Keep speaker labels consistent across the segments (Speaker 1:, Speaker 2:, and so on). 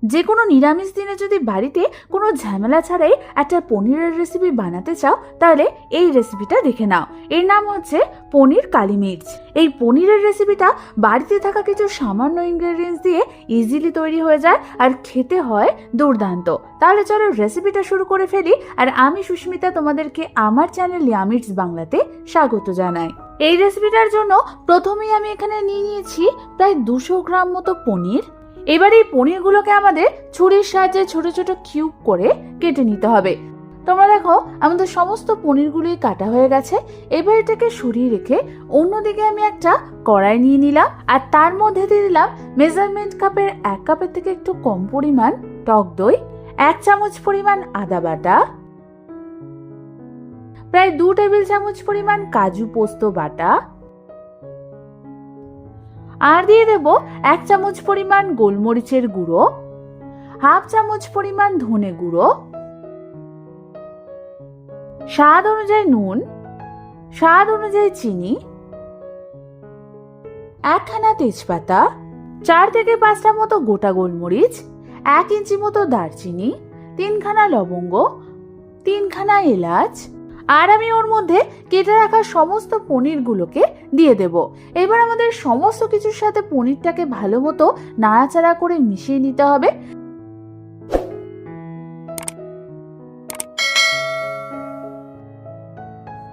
Speaker 1: যে কোনো নিরামিষ দিনে যদি বাড়িতে কোনো ঝামেলা ছাড়াই একটা পনিরের রেসিপি বানাতে চাও তাহলে এই রেসিপিটা দেখে নাও। এর নাম হচ্ছে পনির কালি মির্চ। এই পনিরের রেসিপিটা বাড়িতে থাকা কিছু সামান্য ইনগ্রেডিয়েন্টস দিয়ে ইজিলি তৈরি হয়ে যায় আর খেতে হয় দুর্দান্ত। তাহলে চলো রেসিপিটা শুরু করে ফেলি। আর আমি সুস্মিতা তোমাদেরকে আমার চ্যানেল ইয়ামিটস বাংলাতে স্বাগত জানাই। এই রেসিপিটার জন্য প্রথমেই আমি এখানে নিয়েছি প্রায় 200 গ্রাম মতো পনির। এবার এই পনিরগুলোকে আমাদের ছুরির সাহায্যে ছোট ছোট কিউব করে কেটে নিতে হবে। তোমরা দেখো আমাদের সমস্ত পনিরগুলোই কাটা হয়ে গেছে। এবার এটাকে সরিয়ে রেখে অন্যদিকে আমি একটা কড়াই নিয়ে নিলাম আর তার মধ্যে দিয়ে দিলাম মেজারমেন্ট কাপের 1 কাপের থেকে একটু কম পরিমাণ টক দই, 1 চামচ পরিমাণ আদা বাটা, প্রায় 2 টেবিল চামচ পরিমাণ কাজু পোস্ত বাটা, আর দিয়ে দেব 1 চামচ পরিমাণ গোলমরিচের গুঁড়ো, 1/2 চামচ পরিমাণ ধনে গুঁড়ো, স্বাদ অনুযায়ী নুন, স্বাদ অনুযায়ী চিনি, 1 খানা তেজপাতা, 4 থেকে 5টা মতো গোটা গোলমরিচ, 1 ইঞ্চি মতো দারচিনি, 3 খানা লবঙ্গ, 3 খানা এলাচ, আর আমি ওর মধ্যে কেটে রাখা সমস্ত পনিরগুলোকে দিয়ে দেব। এবার আমাদের সমস্ত কিছুর সাথে পনিরটাকে ভালো মতো নাড়াচাড়া করে মিশিয়ে নিতে হবে।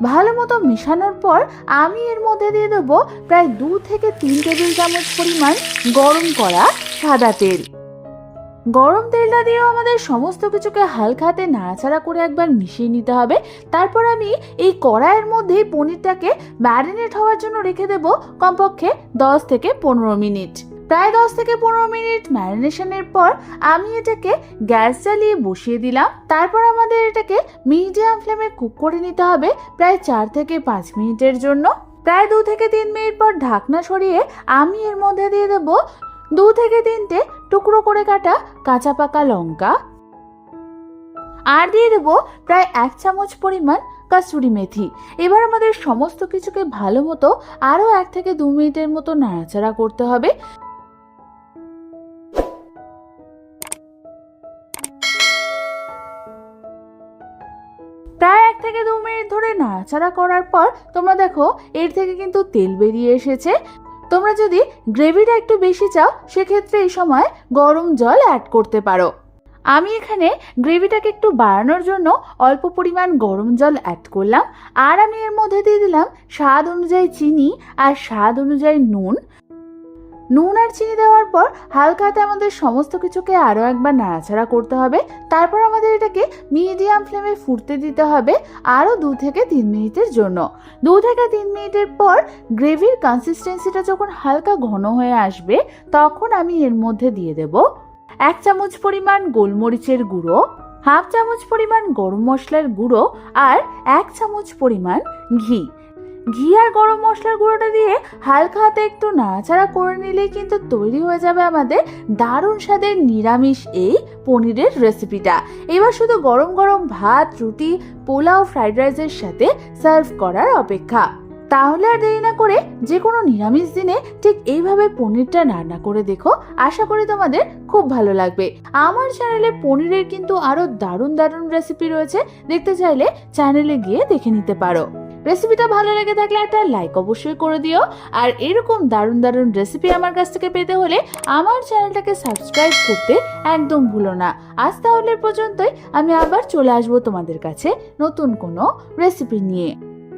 Speaker 1: ভালো মতো মেশানোর পর আমি এর মধ্যে দিয়ে দেবো প্রায় 2 থেকে 3 টেবিল চামচ পরিমাণ গরম করা সাদা তেল। গরম তেলটা দিয়েও আমাদের সমস্ত কিছুকে হালকা হাতে নাড়াচাড়া করে একবার মিশিয়ে নিতে হবে। তারপর আমি এই কড়াইয়ের মধ্যেই পনিরটাকে ম্যারিনেট হওয়ার জন্য রেখে দেব কমপক্ষে 10 থেকে 15 মিনিট। প্রায় 10 থেকে 15 মিনিট ম্যারিনেশনের পর আমি এটাকে গ্যাস জ্বালিয়ে বসিয়ে দিলাম। তারপর আমাদের এটাকে মিডিয়াম ফ্লেমে কুক করে নিতে হবে প্রায় 4 থেকে 5 মিনিটের জন্য। প্রায় 2 থেকে 3 মিনিট পর ঢাকনা সরিয়ে আমি এর মধ্যে দিয়ে দেব 2 থেকে 3টে টুকরো করে কাটা কাঁচা পাকা লঙ্কা, আর দিয়ে দেবো প্রায় 1 চামচ পরিমাণ কসুরি মেথি। এবার আমাদের সমস্ত কিছুকে ভালো মতো আরো 1 থেকে 2 মিনিটের মতো নাড়াচাড়া করতে হবে। প্রায় 1 থেকে 2 মিনিট ধরে নাড়াচাড়া করার পর তোমরা দেখো এর থেকে কিন্তু তেল বেরিয়ে এসেছে। তোমরা যদি গ্রেভিটা একটু বেশি চাও সেক্ষেত্রে এই সময় গরম জল অ্যাড করতে পারো। আমি এখানে গ্রেভিটাকে একটু বাড়ানোর জন্য অল্প পরিমাণ গরম জল অ্যাড করলাম। আর আমি এর মধ্যে দিয়ে দিলাম স্বাদ অনুযায়ী চিনি আর স্বাদ অনুযায়ী নুন। নুন আর চিনি দেওয়ার পর হালকা হাতে আমাদের সমস্ত কিছুকে আরও একবার নাড়াচাড়া করতে হবে। তারপর আমাদের এটাকে মিডিয়াম ফ্লেমে ফুটতে দিতে হবে আরও 2 থেকে 3 মিনিটের জন্য। 2 থেকে 3 মিনিটের পর গ্রেভির কনসিস্টেন্সিটা যখন হালকা ঘন হয়ে আসবে তখন আমি এর মধ্যে দিয়ে দেব 1 চামচ পরিমাণ গোলমরিচের গুঁড়ো, 1/2 চামচ পরিমাণ গরম মশলার গুঁড়ো, আর 1 চামচ পরিমাণ ঘি। ঘি আর গরম মশলার গুঁড়োটা দিয়ে হালকা হাতে একটু নাড়াচাড়া করে নিলেই কিন্তু তৈরি হয়ে যাবে আমাদের দারুণ স্বাদের নিরামিষ এই পনিরের রেসিপিটা। এবার শুধু গরম গরম ভাত, রুটি, পোলাও, ফ্রাইড রাইসের সাথে সার্ভ করার অপেক্ষা। তাহলে আর দেরি না করে যে কোনো নিরামিষ দিনে ঠিক এইভাবে পনিরটা রান্না করে দেখো, আশা করি তোমাদের খুব ভালো লাগবে। আমার চ্যানেলে পনিরের কিন্তু আরো দারুণ দারুণ রেসিপি রয়েছে, দেখতে চাইলে চ্যানেলে গিয়ে দেখে নিতে পারো। রেসিপিটা ভালো লেগে থাকলে একটা লাইক অবশ্যই করে দিও। আর এরকম দারুণ দারুণ রেসিপি আমার কাছ থেকে পেতে হলে আমার চ্যানেলটাকে সাবস্ক্রাইব করতে একদম ভুলো না। আজ তাহলে পর্যন্তই, আমি আবার চলে আসবো তোমাদের কাছে নতুন কোনো রেসিপি নিয়ে।